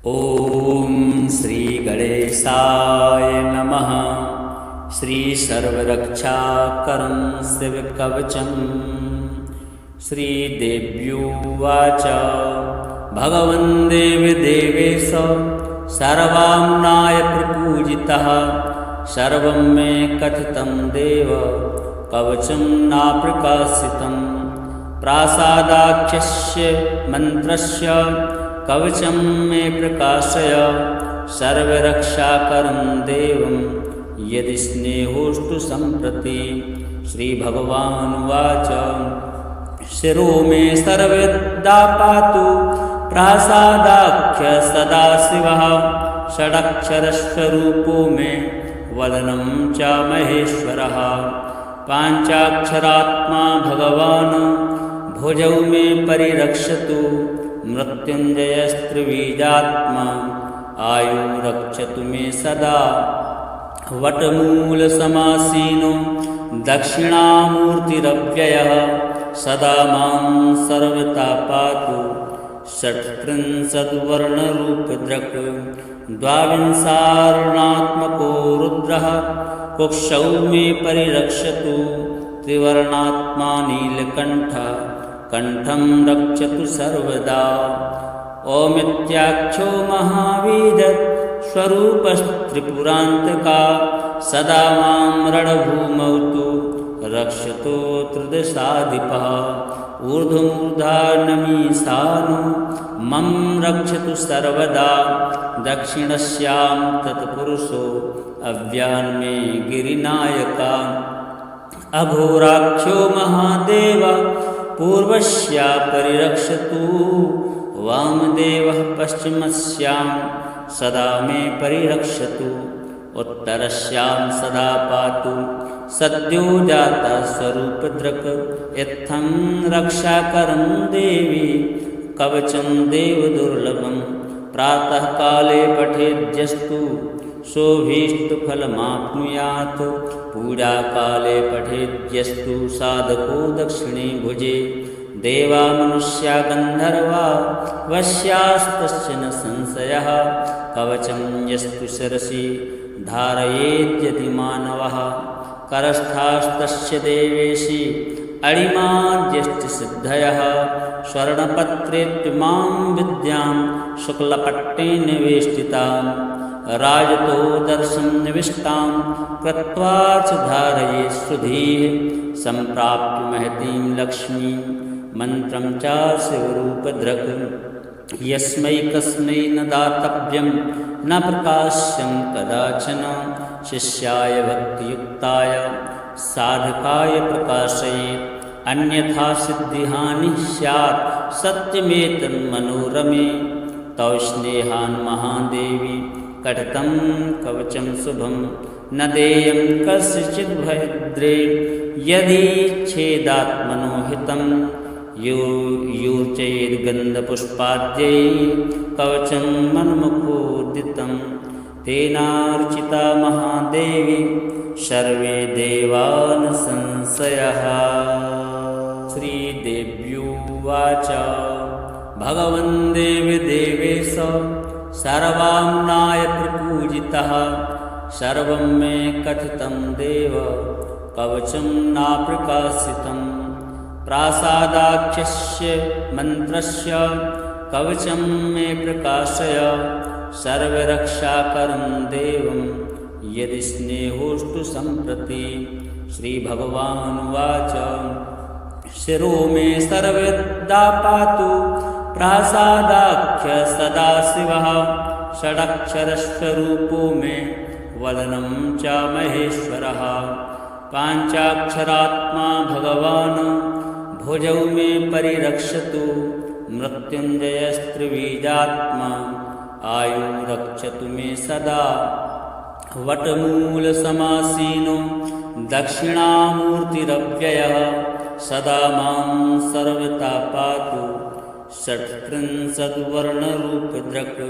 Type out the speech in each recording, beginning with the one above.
ॐ श्री गणेशाय नमः। श्री सर्वरक्षाकरं शिवकवचं। श्रीदेव्युवाच भगवन् देवदेवेश सर्वाम्नाय प्रपूजितः सर्वं मे कथितं देव कवचं नाप्रकाशितं प्रासादाख्यस्य मन्त्रस्य कवचं मे प्रकाशय सर्वरक्षाकरं देवं यदि स्नेहोस्तु सम्प्रति। श्रीभगवानुवाच शिरो मे सर्वदा पातु प्रासादाख्य सदाशिवः षडक्षरस्वरूपो मे वदनं च महेश्वरः पाञ्चाक्षरात्मा भगवान् भुजौ मे परिरक्षतु मृत्युञ्जयस्त्रिबीजात्मा आयुरक्षतु मे सदा वटमूलसमासीनो दक्षिणामूर्तिरव्ययः सदा मां सर्वदा पातु षट्त्रिंशद्वर्णरूपदृक् द्वाविंशार्णात्मको रुद्रः कुक्षौ मे परिरक्षतु त्रिवर्णात्मा नीलकण्ठः कण्ठं रक्षतु सर्वदा। ओमित्याख्यो महावीर स्वरूपस्त्रिपुरान्तका सदा मां रणभूमौ तु रक्षतो त्रिदशाधिपः ऊर्ध्वमूर्धानमीशानो मम रक्षतु सर्वदा दक्षिणस्यां तत्पुरुषो अव्यान्मे गिरिनायका अघोराख्यो महादेव पूर्वस्या परिरक्षतु वामदेवः पश्चिमस्यां सदा मे परिरक्षतु उत्तरस्यां सदा पातु सद्यो जाता स्वरूपदृक् इत्थं रक्षाकरं देवी कवचं देवदुर्लभं प्रातःकाले पठेद्यस्तु शोभीष्टफलमाप्नुयात् पूजाकाले पठेद्यस्तु साधको दक्षिणे भुजे देवा मनुष्या गन्धर्वा वश्यास्तस्य न संशयः कवचं यस्तु शिरसि धारयेद्यदि मानवः करस्थास्तस्य देवेशि अणिमाद्यष्टिसिद्धयः स्वर्णपत्रे त्विमां विद्यां शुक्लपट्टेन वेष्टितां राजतो दर्शननिविष्टां कृत्वा च धारये सुधीः सम्प्राप्य महतीं लक्ष्मीं मन्त्रं च शिवरूपदृक् यस्मै कस्मै न दातव्यं न प्रकाश्यं कदाचन शिष्याय भक्तियुक्ताय साधकाय प्रकाशयेत् अन्यथा सिद्धिहानिः स्यात् सत्यमेतन्मनोरमे तव स्नेहान् महादेवी कटितं कवचं शुभं न देयं कस्यचिद् भयद्रे यदि छेदात्मनो हितं यूर्चयेद्गन्धपुष्पाद्यै कवचं मन्मुखोदितं तेनार्चिता महादेवी सर्वे देवा न संशयः। श्रीदेव्युवाच भगवन् देवदेवेश सर्वाम्नाय प्रपूजितः सर्वं मे कथितं देव कवचं नाप्रकाशितं प्रासादाख्यस्य मन्त्रस्य कवचं मे प्रकाशय सर्वरक्षाकरं देवं यदि स्नेहोस्तु सम्प्रति। श्रीभगवानुवाच शिरो मे सर्वदा पातु प्रासादाख्य सदाशिवः षडक्षरस्वरूपो मे वदनं च महेश्वरः पाञ्चाक्षरात्मा भगवान् भुजौ मे परिरक्षतु मृत्युञ्जयस्त्रिबीजात्मा आयुरक्षतु मे सदा वटमूलसमासीनो दक्षिणामूर्तिरव्ययः सदा मां सर्वदा पातु षट्त्रिंशद्वर्णरूपदृक्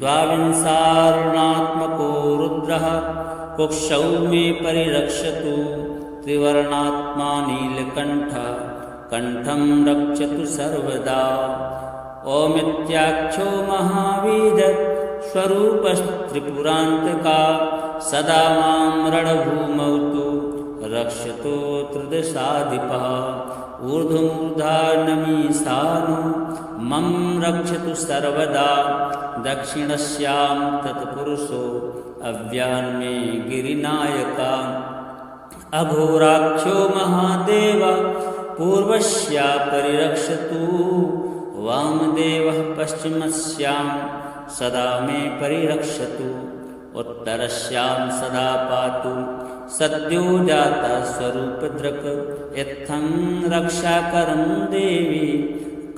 द्वाविंशार्णात्मको रुद्रः कुक्षौ मे परिरक्षतु त्रिवर्णात्मा नीलकण्ठः कण्ठं रक्षतु सर्वदा। ओमित्याख्यो महावीरस्वरूपस्त्रिपुरान्तका सदा मां रणभूमौ तु रक्षतो त्रिदशाधिपः ऊर्ध्वमूर्धानमीशानो मम रक्षतु सर्वदा दक्षिणस्यां तत्पुरुषो अव्यान्मे गिरिनायका अघोराख्यो महादेव पूर्वस्या परिरक्षतु वामदेवः पश्चिमस्यां सदा मे परिरक्षतु उत्तरस्यां सदा पातु सद्यो जाता स्वरूपदृक् इत्थं रक्षाकरं देवी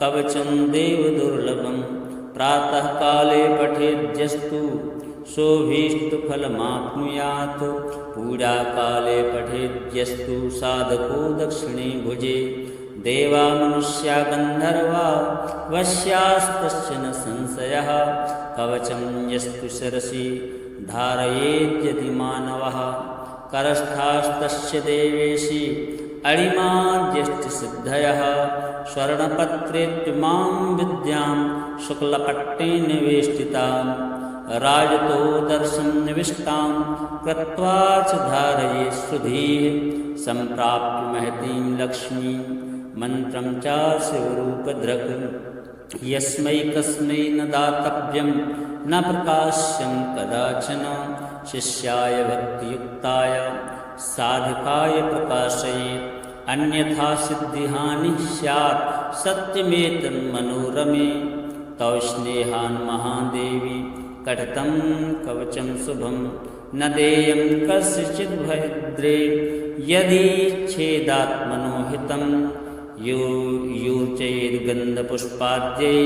कवचं देवदुर्लभं प्रातः काले पठेद्यस्तु शोभीष्टफलमाप्नुयात् पूजाकाले पठेद्यस्तु साधको दक्षिणे भुजे देवा मनुष्या गन्धर्वा वश्यास्तस्य न संशयः कवचं यस्तु शिरसि धारयेद्यदि मानवः करस्थास्तस्य देवेशि अणिमाद्यष्टिसिद्धयः स्वर्णपत्रेत्युमां विद्यां शुक्लपट्टेन वेष्टितां राजतो दर्शं निविष्टां कृत्वा च धारये सुधीः सम्प्राप्य महतीं लक्ष्मीं मन्त्रं च शिवरूपधृक् यस्मै कस्मै न दातव्यं न प्रकाश्यं कदाचन शिष्याय भक्तियुक्ताय साधकाय प्रकाशयेत् अन्यथा सिद्धिहानिः स्यात् सत्यमेतन्मनोरमे तव स्नेहान् महादेवी कथितं कवचं शुभं न देयं कस्यचिद् भद्रे यदि छेदात्मनोहितं यूर्चयेद्गन्धपुष्पाद्यै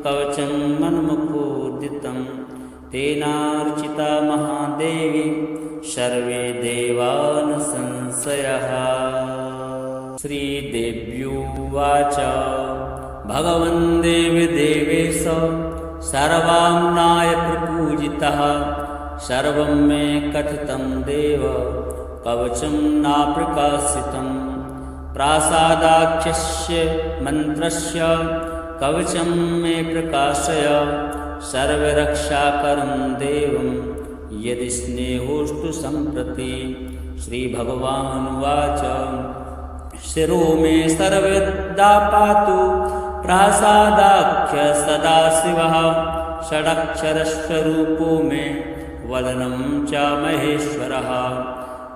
कवचं मन्मुखोदितं तेनार्चिता महादेवी सर्वे देवा न संशयः। श्रीदेव्युवाच भगवन् देवदेवेश सर्वाम्नाय प्रपूजितः सर्वं मे कथितं देव कवचं नाप्रकाशितं प्रासादाख्यस्य मन्त्रस्य कवचं मे प्रकाशय सर्वरक्षाकरं देवं यदि स्नेहोस्तु सम्प्रति। श्रीभगवानुवाच शिरो मे सर्वदा पातु प्रासादाख्य सदाशिवः षडक्षरस्वरूपो मे वदनं च महेश्वरः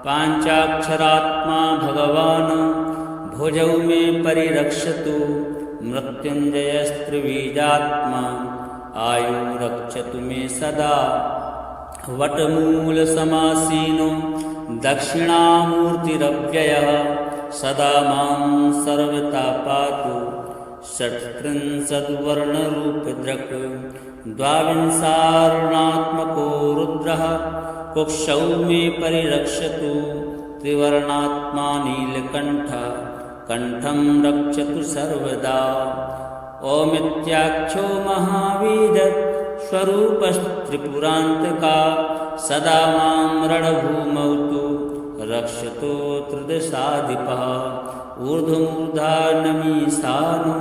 पाञ्चाक्षरात्मा भगवान् भुजौ मे परिरक्षतु मृत्युञ्जयस्त्रिबीजात्मा आयु रक्षतु मे सदा वटमूलसमासीनो दक्षिणामूर्तिरव्ययः सदा मां सर्वथा पातु षट्त्रिंशद्वर्णरूपधृक् द्वाविंशार्णात्मको रुद्रः कुक्षौ मे परिरक्षतु त्रिवर्णात्मा नीलकण्ठः कण्ठं रक्षतु सर्वदा ओमित्याख्यो महावीरस्वरूपस्त्रिपुरान्तका सदा मां रणभूमौ तु रक्षतो त्रिदशाधिपः ऊर्ध्वमूर्धानमीशानो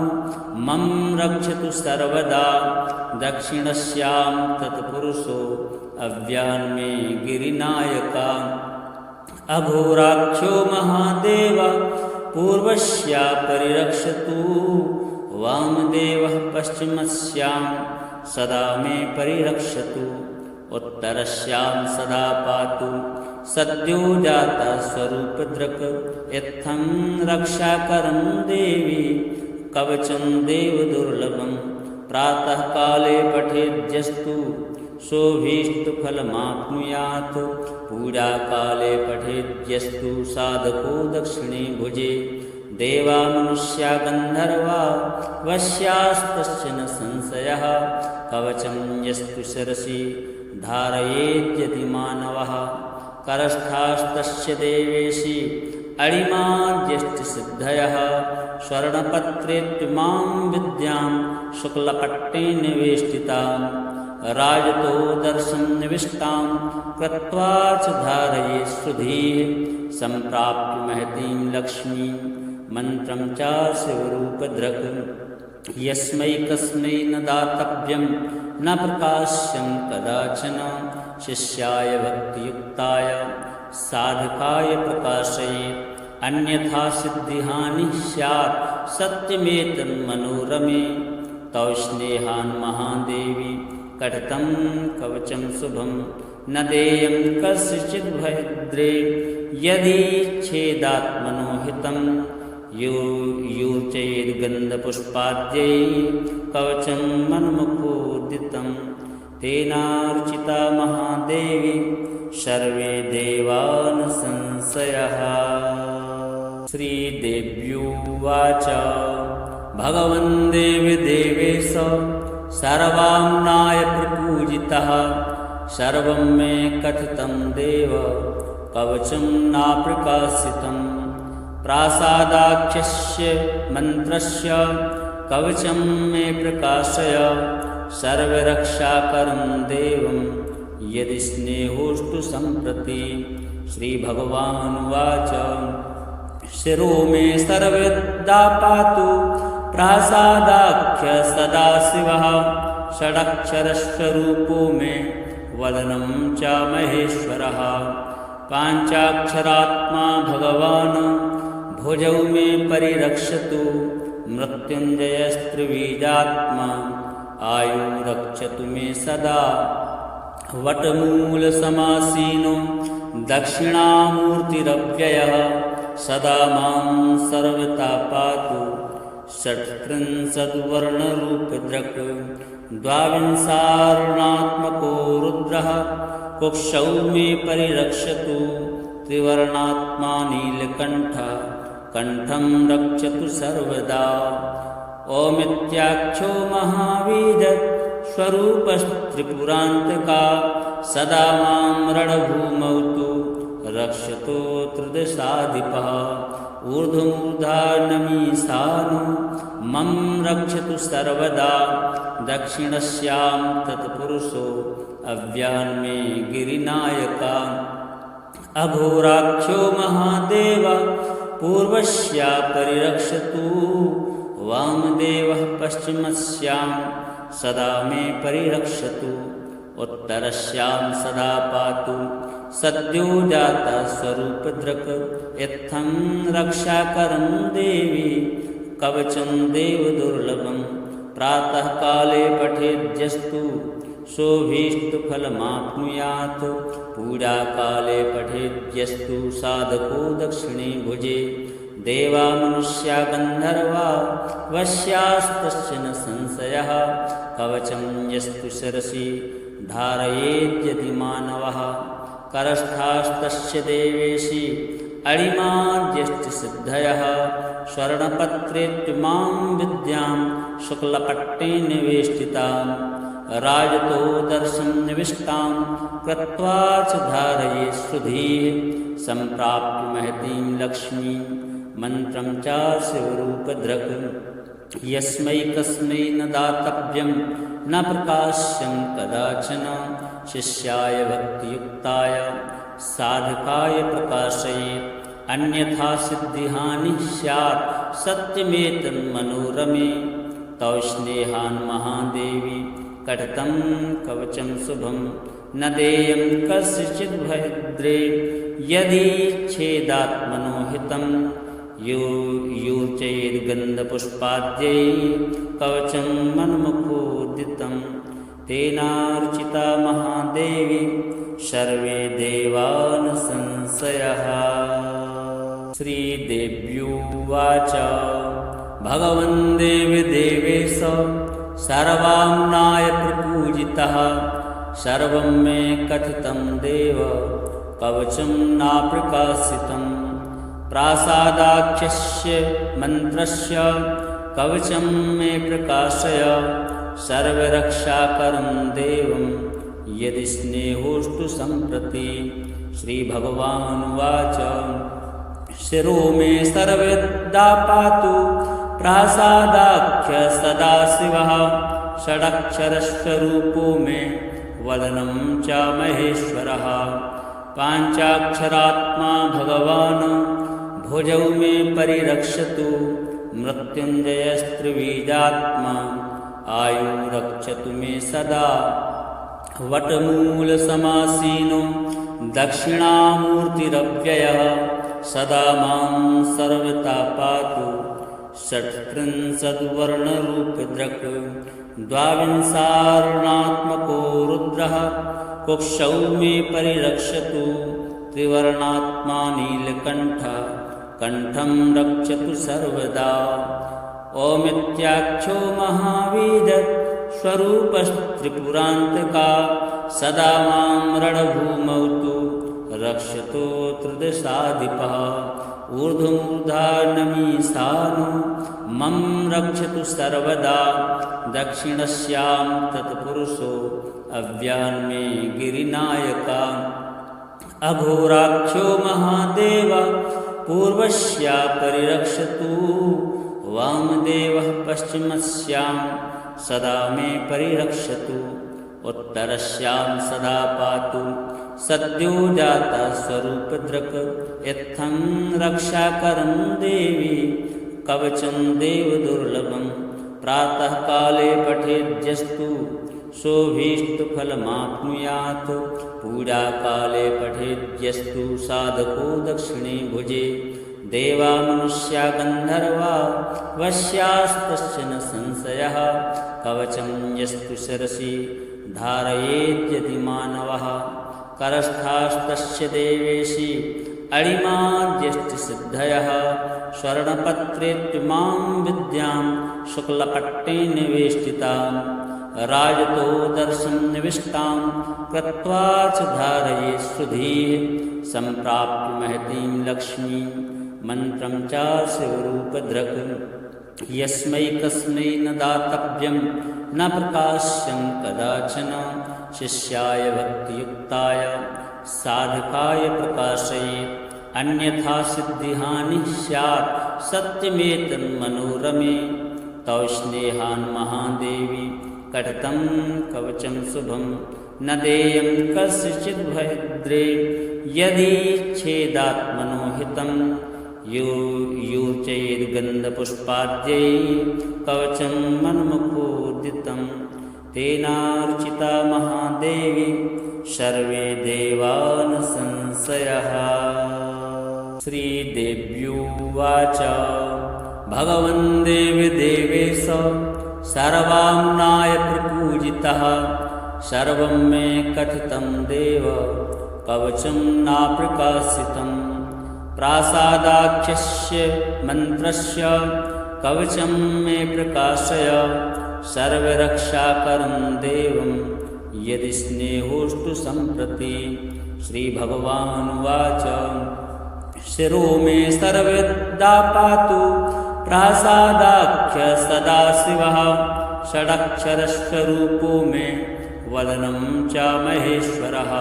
मम रक्षतु सर्वदा दक्षिणस्यां तत्पुरुषो अव्यान्मे गिरिनायका अघोराख्यो महादेव पूर्वस्या परिरक्षतु वामदेवः पश्चिमस्यां सदा मे परिरक्षतु उत्तरस्यां सदा पातु सद्यो जाता स्वरूपधृक् इत्थं रक्षाकरं देवी कवचं देवदुर्लभं प्रातः काले पठेद्यस्तु शोभीष्टफलमाप्नुयात् पूजाकाले पठेद्यस्तु साधको दक्षिणे भुजे देवा मनुष्या गन्धर्वा वश्यास्तस्य न संशयः कवचं यस्तु शिरसि धारयेद्यदि मानवः करस्थास्तस्य देवेशि अणिमाद्यष्टिसिद्धयः स्वर्णपत्रेत्युमां विद्यां शुक्लपट्टेन वेष्टितां राजतो दर्शं निविष्टां कृत्वा च धारये सुधीः सम्प्राप्य महतीं लक्ष्मीं मन्त्रं च शिवरूपधृक् यस्मै कस्मै न दातव्यं न प्रकाश्यं कदाचन शिष्याय भक्तियुक्ताय साधकाय प्रकाशयेत् अन्यथा सिद्धिहानिः स्यात् सत्यमेतन्मनोरमे तौ स्नेहान् महादेवी कथितं कवचं शुभं न देयं कस्यचिद् भद्रे यदि छेदात्मनोहितं यूचयेद्गन्धपुष्पाद्यै कवचं मन्मुखोदितं तेनार्चिता महादेवी सर्वे देवान् संशयः। श्रीदेव्युवाच भगवन् देवदेवेश सर्वाम्नाय प्रपूजितः सर्वं मे कथितं देव कवचं नाप्रकाशितं प्रासादाख्यस्य मन्त्रस्य कवचं मे प्रकाशय सर्वरक्षाकरं देवं यदि स्नेहोऽस्तु सम्प्रति। श्रीभगवानुवाच शिरो मे सर्वदा पातु प्रासादाख्य सदाशिवः षडक्षरस्वरूपो मे वदनं च महेश्वरः पाञ्चाक्षरात्मा भगवान् भुजौ मे परिरक्षतु मृत्युञ्जयस्त्रिबीजात्मा आयु रक्षतु मे सदा वटमूलसमासीनो दक्षिणामूर्तिरव्ययः सदा मां सर्वथा पातु षट्त्रिंशद्वर्णरूपदृक् द्वाविंशार्णात्मको रुद्रः कुक्षौ मे परिरक्षतु त्रिवर्णात्मा नीलकण्ठः कण्ठं रक्षतु सर्वदा ओमित्याख्यो महावीर स्वरूपस्त्रिपुरान्तका सदा मां रणभूमौ तु रक्षतो त्रिदशाधिपः ऊर्ध्वमूर्धानमीशानो मम रक्षतु सर्वदा दक्षिणस्यां तत्पुरुषो अव्यान्मे गिरिनायका अघोराख्यो महादेव पूर्वस्या परिरक्षतु वामदेवः पश्चिमस्यां सदा मे परिरक्षतु उत्तरस्यां सदा पातु सद्यो जाता स्वरूपदृक् इत्थं रक्षाकरं देवी कवचं देवदुर्लभं प्रातःकाले पठेद्यस्तु शोभीष्टफलमाप्नुयात् पूजाकाले पठेद्यस्तु साधको दक्षिणे भुजे देवा मनुष्या गन्धर्वा वश्यास्तस्य न संशयः कवचं यस्तु शिरसि धारयेद्यदि मानवः करस्थास्तस्य देवेशि अणिमाद्यष्टिसिद्धयः स्वर्णपत्रे त्विमां विद्यां शुक्लपट्टेन वेष्टितां राजतो दर्शं निविष्टां कृत्वा च धारये सुधीः सम्प्राप्य महतीं लक्ष्मीं मन्त्रं च शिवरूपदृक् यस्मै कस्मै न दातव्यं न प्रकाश्यं कदाचन शिष्याय भक्तियुक्ताय साधकाय प्रकाशयेत् अन्यथा सिद्धिहानिः स्यात् सत्यमेतन्मनोरमे तौ स्नेहान् महादेवी कथितं कवचं शुभं न देयं कस्यचिद् भद्रे यदि छेदात्मनोहितं यूचयेद्गन्धपुष्पाद्यै कवचं मन्मुखोदितं तेनार्चिता महादेवी सर्वे देवान् संशयः। श्रीदेव्युवाच भगवन् देवदेवेश सर्वाम्नाय प्रपूजितः सर्वं मे कथितं देव कवचं नाप्रकाशितं प्रासादाख्यस्य मन्त्रस्य कवचं मे प्रकाशय सर्वरक्षाकरं देवं यदि स्नेहोऽस्तु सम्प्रति। श्रीभगवानुवाच शिरो मे सर्वदा पातु प्रासादाख्य सदाशिवः षडक्षरस्वरूपो मे वदनं च महेश्वरः पाञ्चाक्षरात्मा भगवान् भुजौ मे परिरक्षतु मृत्युञ्जयस्त्रिबीजात्मा आयुरक्षतु मे सदा वटमूलसमासीनो दक्षिणामूर्तिरव्ययः सदा मां सर्वथा पातु षट्त्रिंशद्वर्णरूपदृक् द्वाविंशार्णात्मको रुद्रः कुक्षौ मे परिरक्षतु त्रिवर्णात्मा नीलकण्ठः कण्ठं रक्षतु सर्वदा ओमित्याख्यो महावीर स्वरूपस्त्रिपुरान्तका सदा मां रणभूमौ तु रक्षतो त्रिदशाधिपः ऊर्ध्वमूर्धानमीशानो मम रक्षतु सर्वदा दक्षिणस्यां तत्पुरुषो अव्यान्मे गिरिनायका अघोराख्यो महादेव पूर्वस्या परिरक्षतु वामदेवः पश्चिमस्यां सदा मे परिरक्षतु उत्तरस्यां सदा पातु सद्यो जाता स्वरूपदृक् इत्थं रक्षाकरं देवी कवचं देवदुर्लभं प्रातःकाले पठेद्यस्तु शोभीष्टफलमाप्नुयात् पूजाकाले पठेद्यस्तु साधको दक्षिणे भुजे देवा मनुष्या गन्धर्वा वश्यास्तस्य न संशयः कवचं यस्तु शिरसि धारयेद्यदि मानवः करस्थास्तस्य देवेशि अणिमाद्यष्टिसिद्धयः स्वर्णपत्रेत्युमां विद्यां शुक्लपट्टेन वेष्टितां राजतो दर्शननिविष्टां कृत्वा च धारये सुधीः सम्प्राप्य महतीं लक्ष्मीं मन्त्रं च शिवरूपधृक् यस्मै कस्मै न दातव्यं न प्रकाश्यं कदाचन शिष्याय भक्तियुक्ताय साधकाय प्रकाशयेत् अन्यथा सिद्धिहानिः स्यात् सत्यमेतन्मनोरमे तौ स्नेहान् महादेवी कथितं कवचं शुभं न देयं कस्यचिद् भद्रे यदि छेदात्मनोहितं यूर्चयेद्गन्धपुष्पाद्यै कवचं मन्मुखोदितं तेनार्चिता महादेवी सर्वे देवा न संशयः। श्रीदेव्युवाच भगवन् देवि देवेश सर्वाम्नाय प्रपूजितः सर्वं मे कथितं देव कवचं नाप्रकाशितं प्रासादाख्यस्य मन्त्रस्य कवचं मे प्रकाशय सर्वरक्षाकरं देवं यदि स्नेहोऽस्तु सम्प्रति। श्रीभगवानुवाच शिरो मे सर्वदा पातु प्रासादाख्य सदाशिवः षडक्षरस्वरूपो मे वदनं च महेश्वरः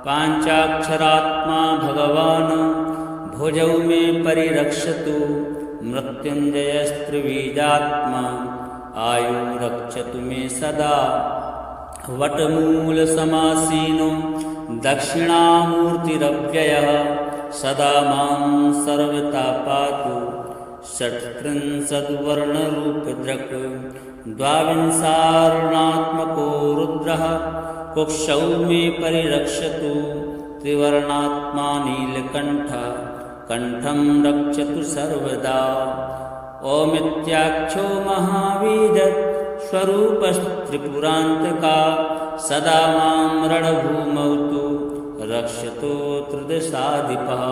पाञ्चाक्षरात्मा भगवान् भुजौ मे परिरक्षतु मृत्युञ्जयस्त्रिबीजात्मा आयुरक्षतु मे सदा वटमूलसमासीनो दक्षिणामूर्तिरव्ययः सदा मां सर्वथा पातु षट्त्रिंशद्वर्णरूपदृक् द्वाविंशार्णात्मको रुद्रः कुक्षौ मे परिरक्षतु त्रिवर्णात्मा नीलकण्ठः कण्ठं रक्षतु सर्वदा ओमित्याख्यो महावीर स्वरूपस्त्रिपुरान्तका सदा मां रणभूमौ तु रक्षतो त्रिदशाधिपः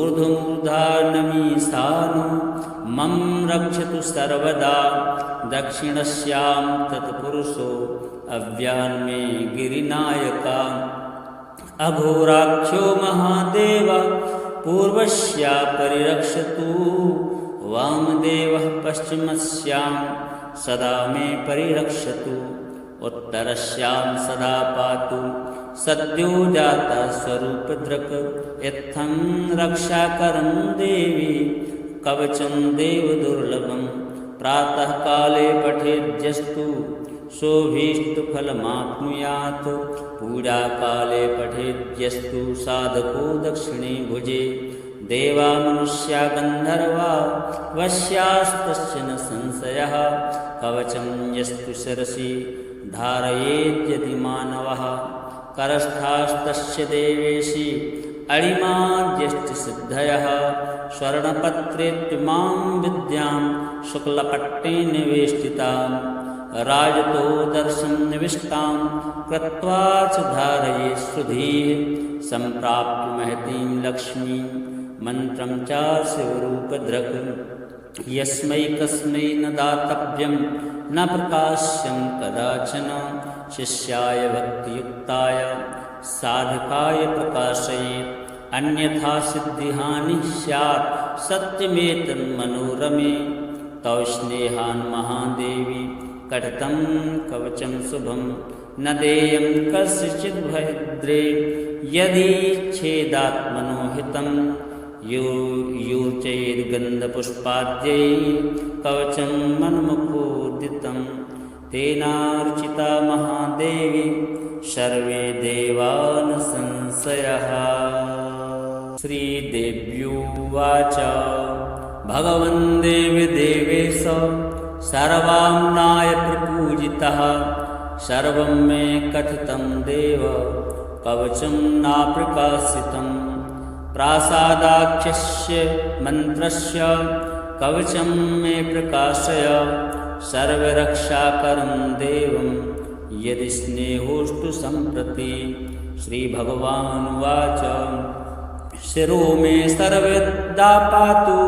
ऊर्ध्वमूर्धानमीशानो मम रक्षतु सर्वदा दक्षिणस्यां तत्पुरुषो अव्यान्मे गिरिनायका अघोराख्यो महादेव पूर्वस्या परिरक्षतु वामदेवः पश्चिमस्यां सदा मे परिरक्षतु उत्तरस्यां सदा पातु सद्यो जाता स्वरूपधृक् इत्थं रक्षाकरं देवी कवचं देवदुर्लभं प्रातःकाले पठेद्यस्तु शोभीष्टफलमाप्नुयात् पूजाकाले पठेद्यस्तु साधको दक्षिणे भुजे देवा मनुष्या गन्धर्वा वश्यास्तस्य न संशयः कवचं यस्तु शिरसि धारयेद्यदि मानवः करस्थास्तस्य देवेशि अणिमाद्यष्टिसिद्धयः स्वर्णपत्रेत्युमां विद्यां शुक्लपट्टे निवेष्टितां राजतो दर्शं निविष्टां कृत्वा च धारये सुधीः सम्प्राप्य महतीं लक्ष्मीं मन्त्रं च शिवरूपधृक् यस्मै कस्मै न दातव्यं न प्रकाश्यं कदाचन शिष्याय भक्तियुक्ताय साधकाय प्रकाशयेत् अन्यथा सिद्धिहानि स्यात् सत्यमेतन्मनोरमे तव स्नेहान् महादेवी कटितं कवचं शुभं न देयं कस्यचिद् भद्रे यदि छेदात्मनोहितं यूर्चयेद्गन्धपुष्पाद्यै कवचं मन्मुखोदितं तेनार्चिता महादेवी सर्वे देवा न संशयः। श्रीदेव्युवाच भगवन् देवि देवेश सर्वाम्नाय प्रपूजितः सर्वं मे कथितं देव कवचं नाप्रकाशितं प्रासादाख्यस्य मन्त्रस्य कवचं मे प्रकाशय सर्वरक्षाकरं देवं यदि स्नेहोऽस्तु सम्प्रति। श्रीभगवानुवाच शिरो मे सर्वदा पातु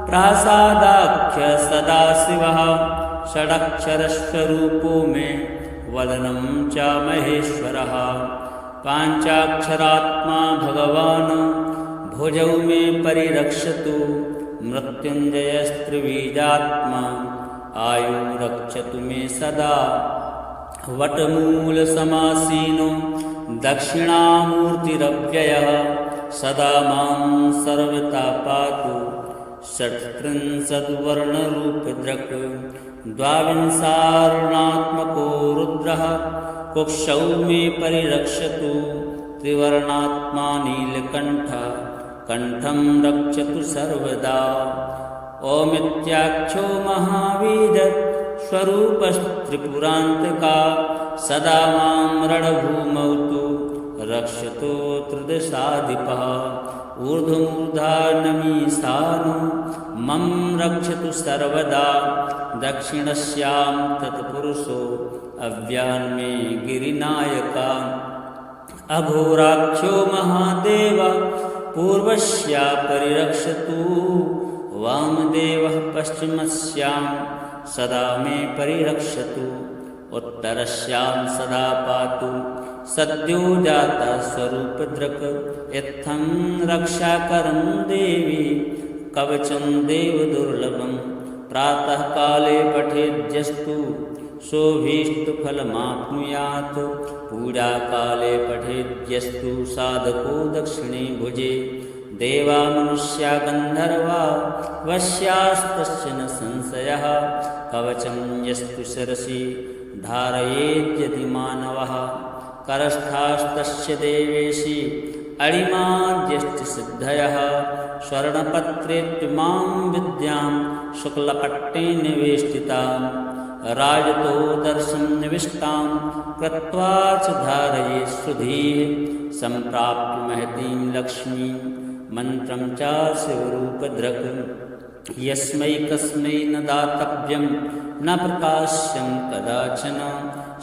प्रासादाख्य सदाशिवः षडक्षरस्वरूपो मे वदनं च महेश्वरः पाञ्चाक्षरात्मा भगवान् भुजौ मे परिरक्षतु मृत्युञ्जयस्त्रिबीजात्मा आयु रक्षतु मे सदा वटमूलसमासीनो दक्षिणामूर्तिरव्ययः सदा मां सर्वथा पातु षट्त्रिंशद्वर्णरूपधृक् द्वाविंशार्णात्मको रुद्रः कुक्षौ मे परिरक्षतु त्रिवर्णात्मा नीलकण्ठः कण्ठं रक्षतु सर्वदा ओमित्याख्यो महावीर स्वरूपस्त्रिपुरान्तका सदा मां रणभूमौ तु रक्षतो त्रिदशाधिपः ऊर्ध्वमूर्धानमीशानो मम रक्षतु सर्वदा दक्षिणस्यां तत्पुरुषो अव्यान्मे गिरिनायका अघोराख्यो महादेव पूर्वस्या परिरक्षतु वामदेवः पश्चिमस्यां सदा मे परिरक्षतु उत्तरस्यां सदा पातु सद्यो जाता स्वरूपधृक् इत्थं रक्षाकरं देवी कवचं देवदुर्लभं प्रातः काले पठेद्यस्तु शोभीष्टफलमाप्नुयात् पूजाकाले पठेद्यस्तु साधको दक्षिणे भुजे देवा मनुष्या गन्धर्वा वश्यास्तस्य न संशयः कवचं यस्तु शिरसि धारयेद्यदि मानवः करस्थास्तस्य देवेशि अणिमाद्यष्टिसिद्धयः स्वर्णपत्रेत्युमां विद्यां शुक्लपट्टे निवेष्टितां राजतो दर्शं निविष्टां कृत्वा च धारये सुधीः सम्प्राप्य महतीं लक्ष्मीं मन्त्रं च शिवरूपधृक् यस्मै कस्मै न दातव्यं न प्रकाश्यं कदाचन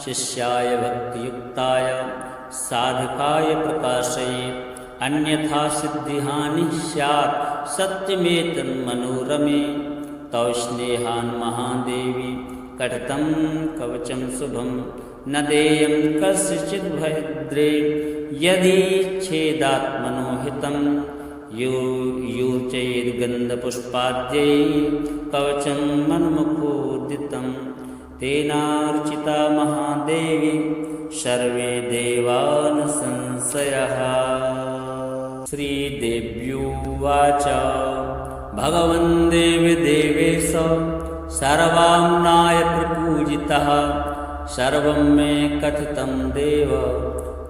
शिष्याय भक्तियुक्ताय साधकाय प्रकाशयेत् अन्यथा सिद्धिहानि स्यात् सत्यमेतन्मनोरमे तव स्नेहान् महादेवी कटितं कवचं शुभं न देयं कस्यचिद् भद्रे यदि छेदात्मनोहितं यूर्चयेद्गन्धपुष्पाद्यै कवचं मन्मुखोदितं तेनार्चिता महादेवी सर्वे देवा न संशयः। श्रीदेव्युवाच भगवन् देवि देवेश सर्वाम्नाय प्रपूजितः सर्वं मे कथितं देव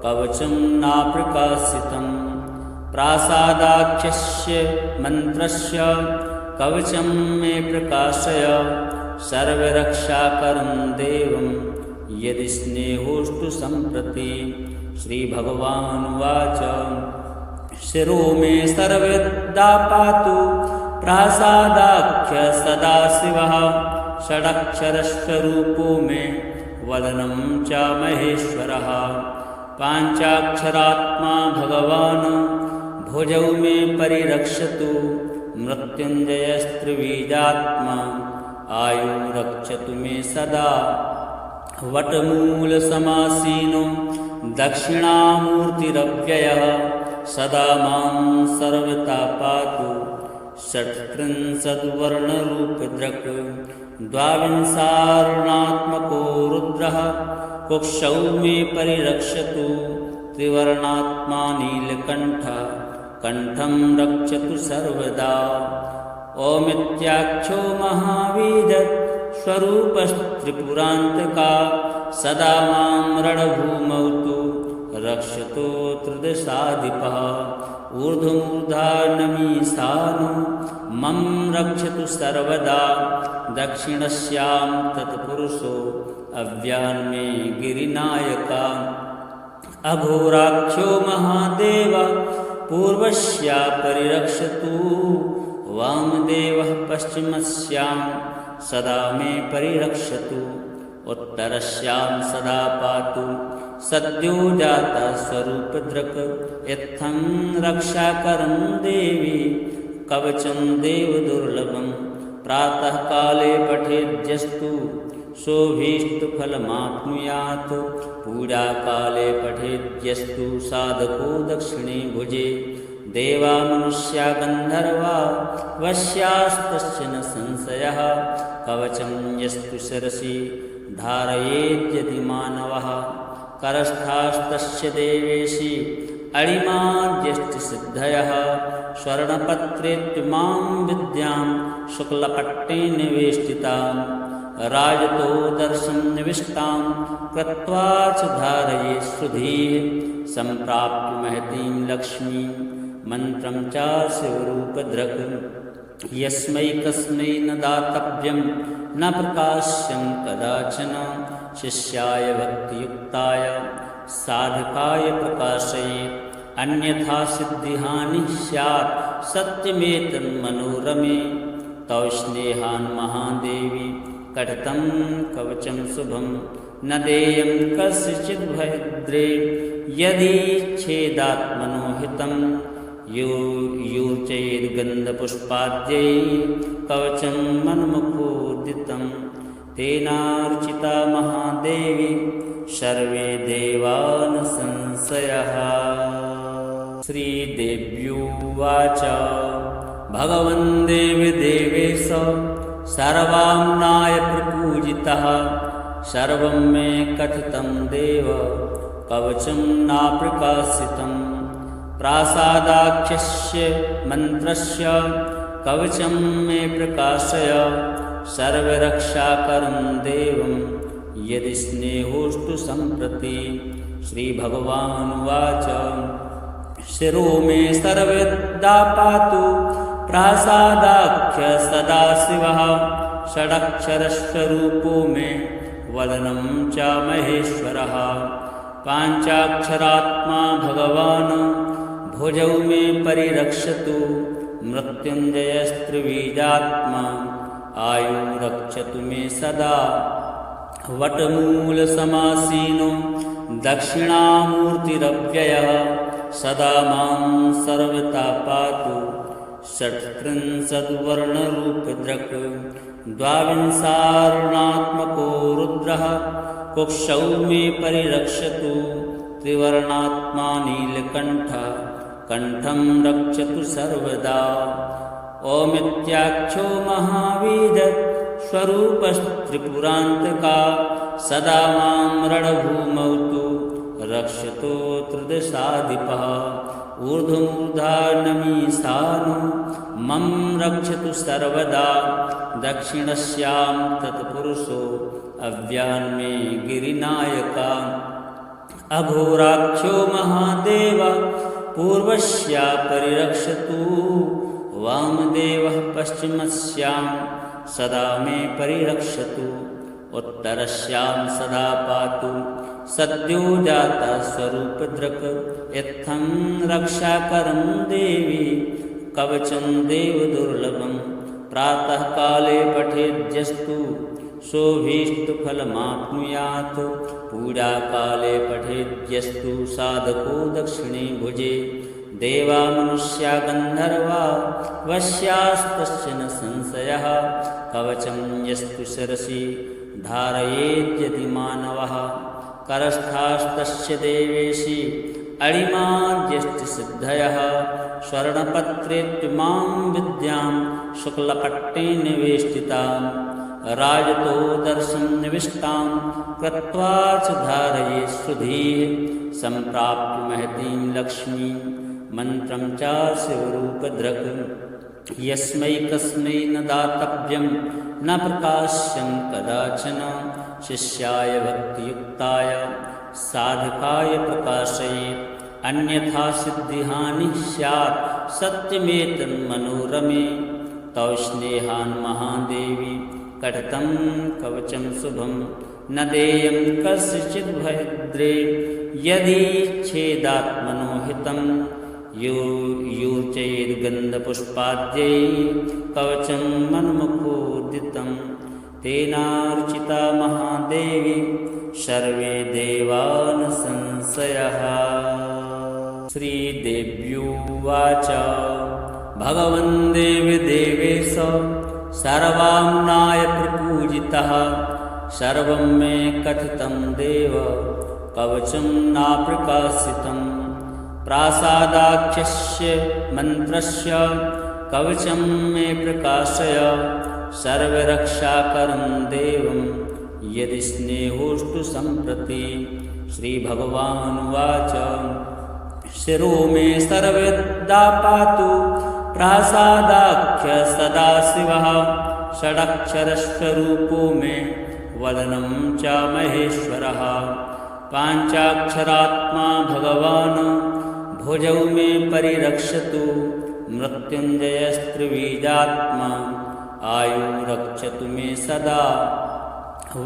कवचं नाप्रकाशितं प्रासादाख्यस्य मन्त्रस्य कवचं मे प्रकाशय सर्वरक्षाकरं देवं यदि स्नेहोऽस्तु सम्प्रति। श्रीभगवानुवाच शिरो मे सर्वदा पातु प्रासादाख्य सदाशिवः षडक्षरस्वरूपो मे वदनं च महेश्वरः। पाञ्चाक्षरात्मा भगवान् भुजौ मे परिरक्षतु मृत्युञ्जयस्त्रिबीजात्मा आयु रक्षतु मे सदा। वटमूलसमासीनो दक्षिणामूर्तिरव्ययः सदा मां सर्वदा पातु। षट्त्रिंशद्वर्णरूपदृक् द्वाविंशार्णात्मको रुद्रः कुक्षौ मे परिरक्षतु। त्रिवर्णात्मा नीलकण्ठः कण्ठं रक्षतु सर्वदा। ओमित्याख्यो महावीर स्वरूपस्त्रिपुरान्तका सदा मां रणभूमौ तु रक्षतो त्रिदशाधिपः। ऊर्ध्वमूर्धानमीशानो मम रक्षतु सर्वदा। दक्षिणस्यां तत्पुरुषो अव्यान्मे गिरिनायका। अघोराख्यो महादेव पूर्वस्या परिरक्षतु। वामदेवः पश्चिमस्यां सदा मे परिरक्षतु। उत्तरस्यां सदा पातु सद्यो जाता स्वरूपदृक्। इत्थं रक्षाकरं देवी कवचं देवदुर्लभं। प्रातःकाले पठेद्यस्तु शोभीष्टफलमाप्नुयात्। पूजाकाले पठेद्यस्तु साधको दक्षिणे भुजे। देवा मनुष्या गन्धर्वा वश्यास्तस्य न संशयः। कवचं यस्तु शिरसि धारयेद्यदि मानवः। करस्थास्तस्य देवेशि अणिमाद्यष्टिसिद्धयः। स्वर्णपत्रेत्युमां विद्यां शुक्लपट्टेन वेष्टितां। राजतो दर्शं निविष्टां कृत्वा च धारये श्रुधीः। सम्प्राप्य महतीं लक्ष्मीं मन्त्रं च शिवरूपदृक्। यस्मै कस्मै न दातव्यं न प्रकाश्यं कदाचन। शिष्याय भक्तियुक्ताय साधकाय प्रकाशयेत्। अन्यथा सिद्धिहानिः स्यात् सत्यमेतन्मनोरमे। तव स्नेहान् महादेवी कथितं कवचं शुभं। न देयं कस्यचिद् भद्रे यदि छेदात्मनो यूर्चयेद्गन्धपुष्पाद्यै कवचं मन्मुखोदितं। तेनार्चिता महादेवी सर्वे देवान् संशयः। श्रीदेव्युवाच भगवन् देवदेवेश सर्वाम्नाय प्रपूजितः। सर्वं मे कथितं देव कवचं नाप्रकाशितं। प्रासादाख्यस्य मन्त्रस्य कवचं मे प्रकाशय सर्वरक्षाकरं देवं यदि स्नेहोऽस्तु सम्प्रति। श्रीभगवानुवाच शिरो मे सर्वदा पातु प्रासादाख्य सदाशिवः। षडक्षरस्वरूपो मे वदनं च महेश्वरः। पाञ्चाक्षरात्मा भगवान् भुजौ मे परिरक्षतु। मृत्युञ्जयस्त्रिबीजात्मा आयु रक्षतु मे सदा। वटमूलसमासीनो दक्षिणामूर्तिरव्ययः सदा मां सर्वदा पातु। षट्त्रिंशद्वर्णरूपदृक् द्वाविंशार्णात्मको रुद्रः कुक्षौ मे परिरक्षतु। त्रिवर्णात्मा नीलकण्ठः कण्ठं रक्षतु सर्वदा। ओमित्याख्यो महावीर स्वरूपस्त्रिपुरान्तका सदा मां रणभूमौ तु रक्षतो त्रिदशाधिपः। ऊर्ध्वमूर्धानमीशानो मम रक्षतु सर्वदा। दक्षिणस्यां तत्पुरुषो अव्यान्मे गिरिनायका। अघोराख्यो महादेव पूर्वस्या परिरक्षतु वामदेवः पश्चिमस्यां सदा मे परिरक्षतु उत्तरस्यां सदा पातु सद्यो जाता स्वरूपदृक् इत्थं रक्षाकरं देवी कवचं देवदुर्लभं प्रातः काले पठेद्यस्तु सोऽभीष्टफलमाप्नुयात् पूजाकाले पठेद्यस्तु साधको दक्षिणे भुजे देवा मनुष्या गन्धर्वा वश्यास्तस्य न संशयः कवचं यस्तु शिरसि धारयेद्यदि मानवः करस्थास्तस्य देवेशि अणिमाद्यष्टिसिद्धयः स्वर्णपत्रेत्युमां विद्यां शुक्लपट्टेन निवेष्टितां राजतो दर्शं निविष्टां कृत्वा च धारये सुधीः सम्प्राप्य महतीं लक्ष्मीं मन्त्रं च शिवरूपधृक् यस्मै कस्मै न दातव्यं न प्रकाश्यं कदाचन शिष्याय भक्तियुक्ताय साधकाय प्रकाशयेत् अन्यथा सिद्धिहानिः स्यात् सत्यमेतन्मनोरमे तौ स्नेहान् महादेवी कटतं कवचं शुभं न देयं कस्यचिद् भयद्रे यदि छेदात्मनोहितं यूर्चयेद्गन्धपुष्पाद्यै कवचं मन्मुखोदितं तेनार्चिता महादेवी सर्वे देवा न संशयः। श्रीदेव्युवाच भगवन् देवि देवेश सर्वाम्नाय प्रपूजितः सर्वं मे कथितं देव कवचं नाप्रकाशितं प्रासादाख्यस्य मन्त्रस्य कवचं मे प्रकाशय सर्वरक्षाकरं देवं यदि स्नेहोऽस्तु सम्प्रति। श्रीभगवानुवाच शिरो मे सर्वदा पातु प्रासादाख्य सदाशिवः षडक्षरस्वरूपो मे वदनं च महेश्वरः पाञ्चाक्षरात्मा भगवान् भुजौ मे परिरक्षतु मृत्युञ्जयस्त्रिबीजात्मा आयु रक्षतु मे सदा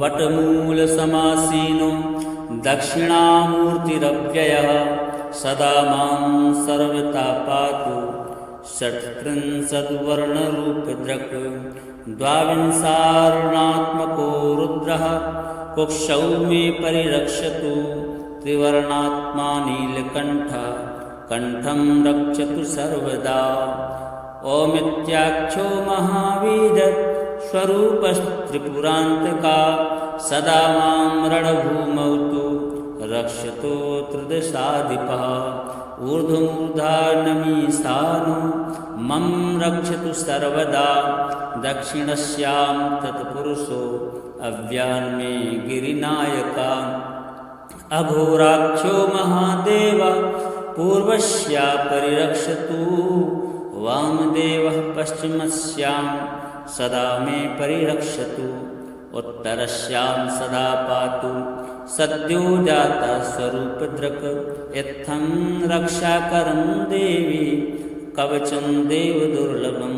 वटमूलसमासीनो दक्षिणामूर्तिरव्ययः सदा मां सर्वथा पातु षट्त्रिंशद्वर्णरूपधृक् द्वाविंशार्णात्मको रुद्रः कुक्षौ मे परिरक्षतु त्रिवर्णात्मा नीलकण्ठः कण्ठं रक्षतु सर्वदा ओमित्याख्यो महावीर स्वरूपस्त्रिपुरान्तका सदा मां रणभूमौ तु रक्षतो त्रिदशाधिपः ऊर्ध्वमूर्धानमीशानो मम रक्षतु सर्वदा दक्षिणस्यां तत्पुरुषो अव्यान्मे गिरिनायका अघोराख्यो महादेव पूर्वस्या परिरक्षतु वामदेवः पश्चिमस्यां सदा मे परिरक्षतु उत्तरस्यां सदा पातु सद्यो जाता स्वरूपधृक् इत्थं रक्षाकरं देवी कवचं देवदुर्लभं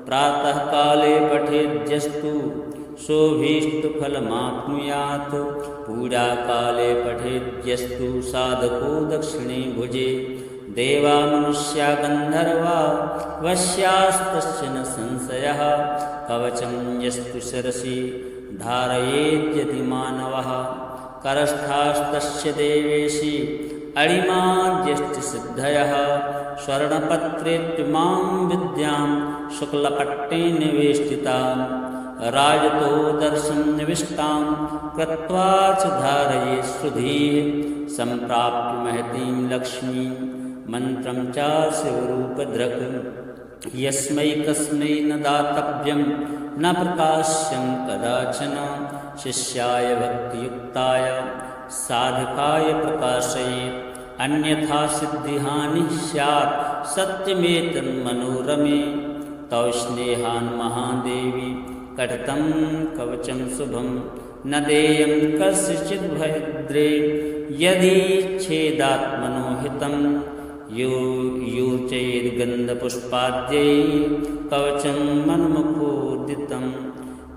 प्रातः काले पठेद्यस्तु सोऽभीष्टफलमाप्नुयात् पूजाकाले पठेद्यस्तु साधको दक्षिणे भुजे देवा मनुष्या गन्धर्वा वश्यास्तस्य न संशयः कवचं यस्तु शिरसि धारयेद्यदि मानवः करस्थास्तस्य देवेशि अणिमाद्यष्टिसिद्धयः स्वर्णपत्रेत्युमां विद्यां शुक्लपट्टेन निवेष्टितां राजतो दर्शं निविष्टां कृत्वा च धारये सुधीः सम्प्राप्य महतीं लक्ष्मीं मन्त्रं च शिवरूपधृक् यस्मै कस्मै न दातव्यं न प्रकाश्यं कदाचन शिष्याय भक्तियुक्ताय साधकाय प्रकाशयेत् अन्यथा सिद्धिहानिः स्यात् सत्यमेतन्मनोरमे तौ स्नेहान् महादेवी कटतं कवचं शुभं न देयं कस्यचिद् भयद्रे यदि छेदात्मनो हितं यूर्चयेद्गन्धपुष्पाद्यै कवचं मन्मुखोदितं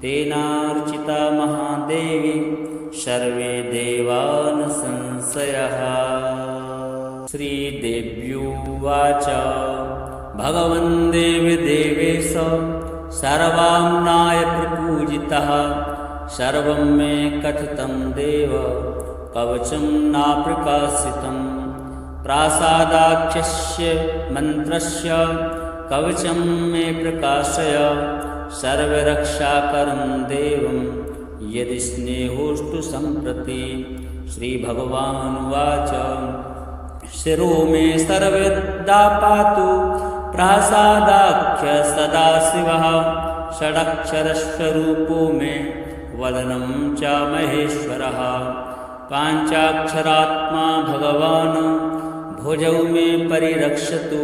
तेनार्चिता महादेवी सर्वे देवान् संशयः। श्रीदेव्युवाच भगवन् देवदेवेश सर्वाम्नाय प्रपूजितः सर्वं मे कथितं देव कवचं नाप्रकाशितं प्रासादाख्यस्य मन्त्रस्य कवचं मे प्रकाशय सर्वरक्षाकरं देवं यदि स्नेहोऽस्तु सम्प्रति। श्रीभगवानुवाच शिरो मे सर्वदा पातु प्रासादाख्य सदाशिवः षडक्षरस्वरूपो मे वदनं च महेश्वरः पाञ्चाक्षरात्मा भगवान् भुजौ मे परिरक्षतु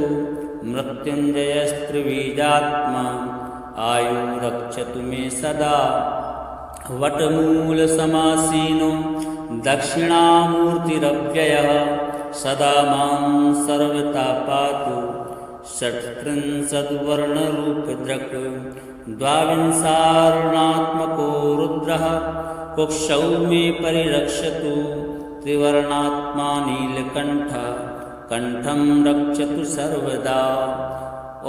मृत्युञ्जयस्त्रिबीजात्मा आयु रक्षतु मे सदा वटमूलसमासीनो दक्षिणामूर्तिरव्ययः सदा मां सर्वथा पातु षट्त्रिंशद्वर्णरूपदृक् द्वाविंशारुणात्मको रुद्रः कुक्षौ मे परिरक्षतु त्रिवर्णात्मा नीलकण्ठः कण्ठं रक्षतु सर्वदा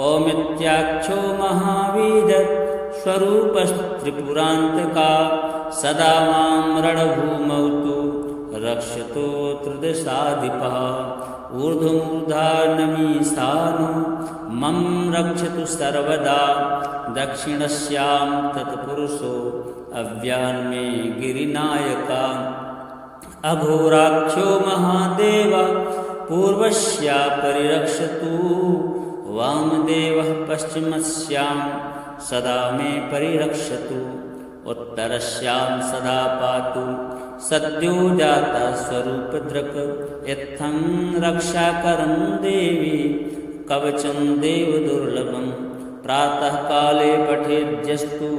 ओमित्याख्यो महावीर स्वरूपस्त्रिपुरान्तका सदा मां रणभूमौ तु रक्षतो त्रिदशाधिपः ऊर्ध्वमूर्धानमीशानो मम रक्षतु सर्वदा दक्षिणस्यां तत्पुरुषो अव्यान्मे गिरिनायका अघोराख्यो महादेव पूर्वस्या परिरक्षतु वामदेवः पश्चिमस्यां सदा मे परिरक्षतु उत्तरस्यां सदा पातु सद्यो जाता स्वरूपदृक् इत्थं रक्षाकरं देवी कवचं देवदुर्लभं प्रातःकाले पठेद्यस्तु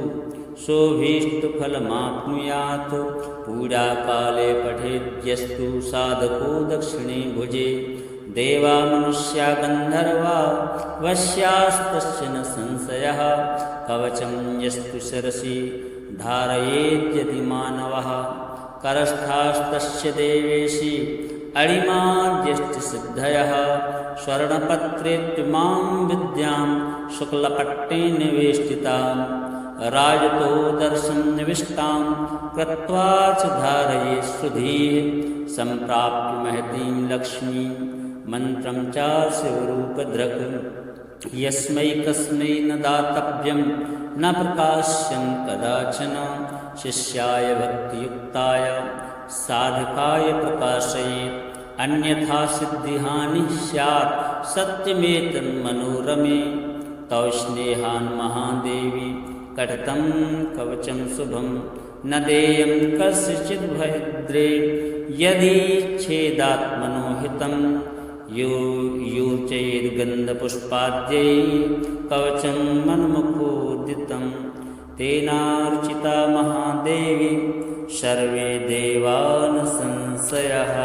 शोभीष्टफलमाप्नुयात् पूजाकाले पठेद्यस्तु साधको दक्षिणे भुजे देवा मनुष्या गन्धर्वा वश्यास्तस्य न संशयः कवचं यस्तु शिरसि धारयेद्यदि मानवः करस्थास्तस्य देवेशि अणिमाद्यष्टिसिद्धयः स्वर्णपत्रेत्युमां विद्यां शुक्लपट्टेन वेष्टितां राजतो दर्शं निविष्टां कृत्वा च धारये सुधीः सम्प्राप्य महतीं लक्ष्मीं मन्त्रं च शिवरूपधृक् यस्मै कस्मै न दातव्यं न प्रकाश्यं कदाचन शिष्याय भक्तियुक्ताय साधकाय प्रकाशयेत् अन्यथा सिद्धिहानिः स्यात् सत्यमेतन्मनोरमे तव स्नेहान् महादेवी कटतं कवचं शुभं न देयं कस्यचिद् भद्रे यदि छेदात्मनोहितं यूर्चयेद्गन्धपुष्पाद्यै कवचं मन्मुखोदितं तेनार्चिता महादेवी सर्वे देवान् संशयः।